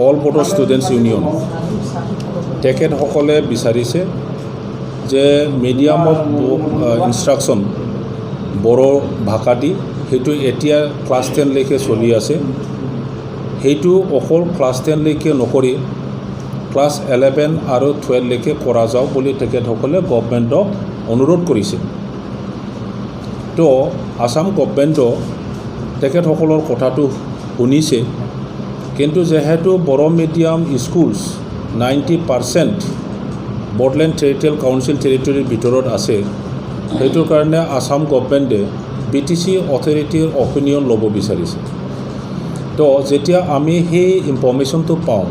All Bodo students union তেখেতসকলে বিচাৰিছে যে মিডিয়াম অফ ইনষ্ট্ৰাকশ্যন বড়ো ভাষা দি সেইটো এতিয়া ক্লাছ 10লৈকে চলি আছে। সেইটো অকল ক্লাছ 10লৈকে নকৰি ক্লাছ 11 আৰু 12লৈকে কৰা যাওক বুলি তেখেতসকলে গভৰ্ণমেণ্টক অনুৰোধ কৰিছে। তো আসাম গভৰ্ণমেণ্টে তেখেতসকলৰ কথাটো শুনিছে, কিন্তু যেহেতু Bodo medium schools 90% Bodoland territorial council টেৰিটৰীৰ ভিতৰত আছে, সেইটোৰ কাৰণে আসাম গভৰ্ণমেণ্টে BTC অথৰিটিৰ অপিনিয়ন ল'ব বিচাৰিছে। তো যেতিয়া আমি সেই ইনফৰ্মেশ্যনটো পাওঁ,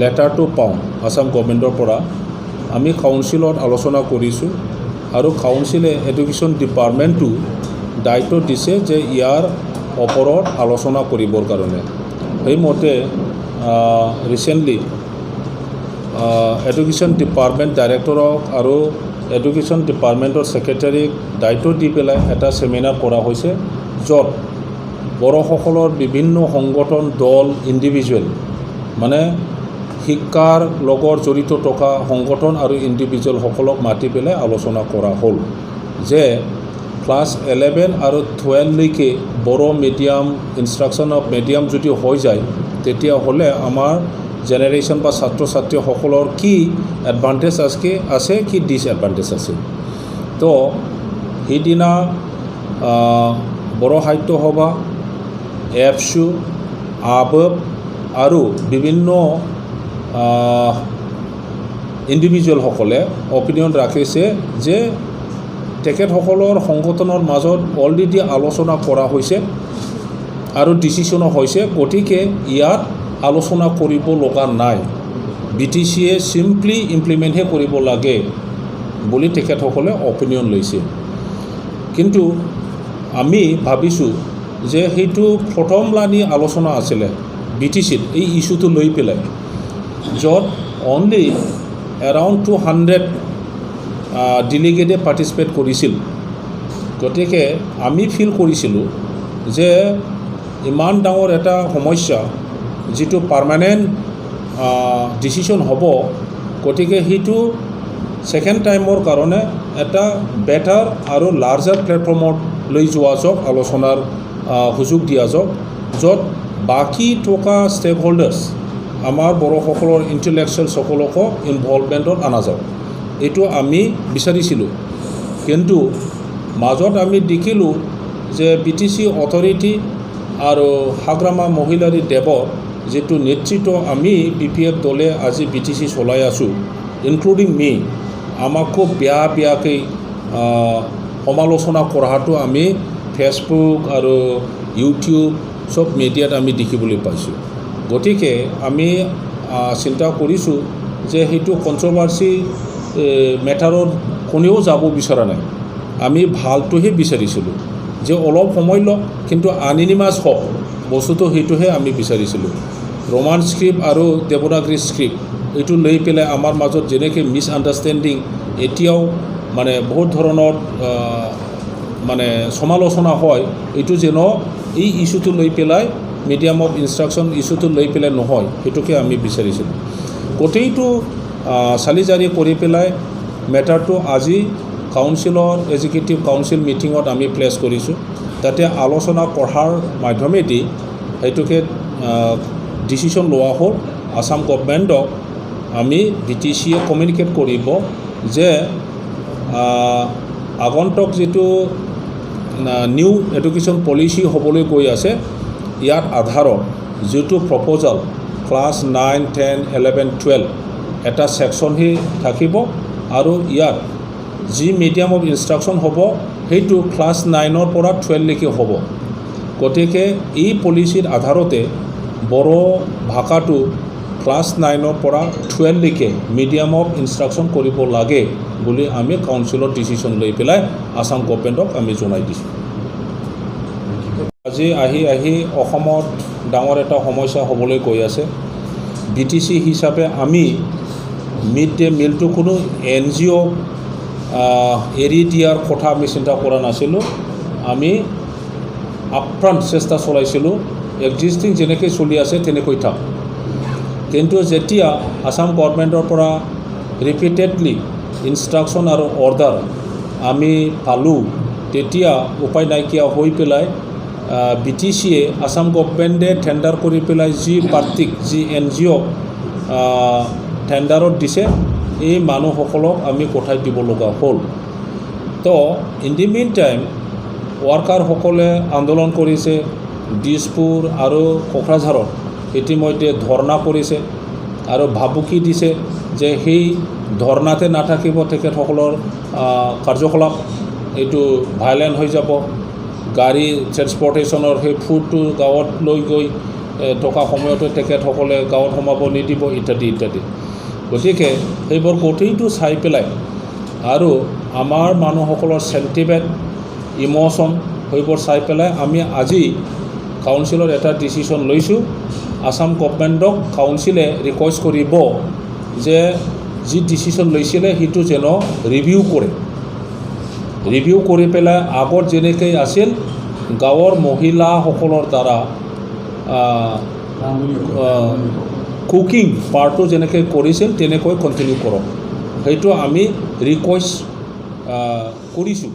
লেটাৰটো পাওঁ আসাম গভৰ্ণমেণ্টৰ পৰা, আমি কাউন্সিলত আলোচনা কৰিছোঁ আৰু কাউন্সিলে এডুকেশ্যন ডিপাৰ্টমেণ্টটো দায়িত্ব দিছে যে ইয়াৰ ওপৰত আলোচনা কৰিবৰ কাৰণে। সেইমতে ৰিচেণ্টলি এডুকেশ্যন ডিপাৰ্টমেণ্ট ডাইৰেক্টৰক আৰু এডুকেশ্যন ডিপাৰ্টমেণ্টৰ ছেক্ৰেটাৰীক দায়িত্ব দি পেলাই এটা ছেমিনাৰ কৰা হৈছে, য'ত বড়োসকলৰ বিভিন্ন সংগঠন দল ইণ্ডিভিজুৱেল মানে শিক্ষাৰ লগত জড়িত থকা সংগঠন আৰু ইণ্ডিভিজুৱেলসকলক মাতি পেলাই আলোচনা কৰা হ'ল যে ক্লাছ 11 আৰু 12লৈকে Bodo medium instruction of medium যদি হৈ যায়, তেতিয়াহ'লে আমাৰ জেনেৰেশ্যন বা ছাত্ৰ ছাত্ৰীসকলৰ কি এডভান্টেজ আছে কি ডিছএডভান্টেজ আছে। তো সেইদিনা বড়ো সাহিত্য সভা, এফচু, আবব আৰু বিভিন্ন ইণ্ডিভিজুৱেলসকলে অপিনিয়ন ৰাখিছে যে তেখেতসকলৰ সংগঠনৰ মাজত অলৰেডি আলোচনা কৰা হৈছে আৰু ডিচিশ্যনো হৈছে, গতিকে ইয়াত আলোচনা কৰিব লগা নাই, BTCয়ে চিম্পলি ইমপ্লিমেণ্টহে কৰিব লাগে বুলি তেখেতসকলে অপিনিয়ন লৈছে। কিন্তু আমি ভাবিছোঁ যে সেইটো প্ৰথমলানি আলোচনা আছিলে BTCত এই ইছ্যুটো লৈ পেলাই, য'ত অনলি এৰাউণ্ড 200 ডেলিগেটে পাৰ্টিচিপেট কৰিছিল। গতিকে আমি ফিল কৰিছিলোঁ যে ইমান ডাঙৰ এটা সমস্যা যিটো পাৰ্মানেণ্ট ডিচিশ্যন হ'ব, গতিকে সেইটো ছেকেণ্ড টাইমৰ কাৰণে এটা বেটাৰ আৰু লাৰ্জাৰ প্লেটফৰ্মত লৈ যোৱা যাওক, আলোচনাৰ সুযোগ দিয়া যাওক, য'ত বাকী থকা ষ্টেক হোল্ডাৰ্ছ আমাৰ বড়োসকলৰ ইণ্টেলেকচুৱেলসকলকো ইনভলভমেণ্টত অনা যাওক, এইটো আমি বিচাৰিছিলোঁ। কিন্তু মাজত আমি দেখিলোঁ যে BTC অথৰিটি আৰু হাগ্ৰামা মহিলাৰী দেৱৰ যিটো নেতৃত্ব আমি BPF দলে আজি BTC চলাই আছোঁ, ইনক্লুডিং মি, আমাক খুব বেয়াকৈ সমালোচনা কৰাটো আমি ফেচবুক আৰু ইউটিউব চব মিডিয়াত আমি দেখিবলৈ পাইছোঁ। গতিকে আমি চিন্তা কৰিছোঁ যে সেইটো কণ্ট্ৰভাৰ্চি মেটাৰত কোনেও যাব বিচৰা নাই, আমি ভালটোহে বিচাৰিছিলোঁ যে অলপ সময় লওক কিন্তু আনিনিমাছ হওক বস্তুটো, সেইটোহে আমি বিচাৰিছিলোঁ। ৰোমান স্ক্ৰিপ্ট আৰু দেৱনাগৰী স্ক্ৰিপ্ট এইটো লৈ পেলাই আমাৰ মাজত যেনেকৈ মিছআণ্ডাৰষ্টেণ্ডিং এতিয়াও মানে বহুত ধৰণৰ মানে সমালোচনা হয়, এইটো যেন এই ইছ্যুটো লৈ পেলাই মিডিয়াম অফ ইনষ্ট্ৰাকশ্যন ইছ্যুটো লৈ পেলাই নহয়, সেইটোকে আমি বিচাৰিছিলোঁ। গোটেইটো চালি জাৰি কৰি পেলাই মেটাৰটো আজি কাউন্সিলৰ এক্সিকিউটিভ কাউন্সিল মিটিঙত আমি প্লেচ কৰিছোঁ, তাতে আলোচনা কৰাৰ মাধ্যমেদি সেইটোকে ডিচিশ্যন লোৱা হ'ল। আসাম গভৰ্ণমেণ্টক আমি BTCয়ে কমিউনিকেট কৰিব যে আগন্তুক যিটো নিউ এডুকেশ্যন পলিচি হ'বলৈ গৈ আছে, ইয়াত আধাৰত যিটো প্ৰপ'জাল ক্লাছ 9, 10, 11, 12 এটা ছেকশ্যনহে থাকিব আৰু ইয়াত যি মিডিয়াম অফ ইনষ্ট্ৰাকশ্যন হ'ব সেইটো ক্লাছ 9ৰ পৰা 12লৈকে হ'ব। গতিকে এই পলিচিৰ আধাৰতে বড়ো ভাষাটো ক্লাছ 9ৰ পৰা 12লৈকে মিডিয়াম অফ ইনষ্ট্ৰাকশ্যন কৰিব লাগে বুলি আমি কাউন্সিলৰ ডিচিশ্যন লৈ পেলাই আসাম গভৰ্ণমেণ্টক আমি জনাই দিছোঁ। আজি আহি অসমত ডাঙৰ এটা সমস্যা হ'বলৈ গৈ আছে। BTC হিচাপে আমি মিড ডে মিলটো কোনো NGO এৰি দিয়াৰ কথা আমি চিন্তা কৰা নাছিলোঁ। আমি আপফ্ৰণ্ট চেষ্টা চলাইছিলোঁ এক্সিষ্টিং যেনেকৈ চলি আছে তেনেকৈ থাক। কিন্তু যেতিয়া আসাম গভৰ্ণমেণ্টৰ পৰা ৰিপিটেডলি ইনষ্ট্ৰাকশ্যন আৰু অৰ্ডাৰ আমি পালোঁ, তেতিয়া উপায় নাইকিয়া হৈ পেলাই BTCয়ে আসাম গভৰ্ণমেণ্টে টেণ্ডাৰ কৰি পেলাই যি পাৰ্টিক যি NGO টেণ্ডাৰত দিছে এই মানুহসকলক আমি পঠাই দিব লগা হ'ল। তো ইন দি মিন টাইম ৱাৰ্কাৰসকলে আন্দোলন কৰিছে, দিছপুৰ আৰু কোকৰাঝাৰত ইতিমধ্যে ধৰ্ণা কৰিছে আৰু ভাবুকি দিছে যে সেই ধৰ্ণাতে নাথাকিব তেখেতসকলৰ কাৰ্যকলাপ, এইটো ভাইলেণ্ট হৈ যাব, গাড়ী ট্ৰেন্সপৰ্টেশ্যনৰ সেই ফুডটো গাঁৱত লৈ গৈ থকা সময়তে তেখেতসকলে গাঁৱত সোমাব নিদিব ইত্যাদি ইত্যাদি। গতিকে সেইবোৰ গোটেইটো চাই পেলাই আৰু আমাৰ মানুহসকলৰ চেণ্টিমেণ্ট ইম'শ্যন সেইবোৰ চাই পেলাই আমি আজি কাউন্সিলত এটা ডিচিশ্যন লৈছোঁ। আসাম গভৰ্ণমেণ্টক কাউন্সিলে ৰিকুৱেষ্ট কৰিব যে যি ডিচিশ্যন লৈছিলে সেইটো যেন ৰিভিউ কৰি পেলাই আগত যেনেকৈ আছিল গাঁৱৰ মহিলাসকলৰ দ্বাৰা কুকিং পাৰ্টটো যেনেকৈ কৰিছিল তেনেকৈ কণ্টিনিউ কৰক, সেইটো আমি ৰিকুৱেষ্ট কৰিছোঁ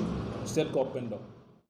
ষ্টেট গভৰ্ণমেণ্টক।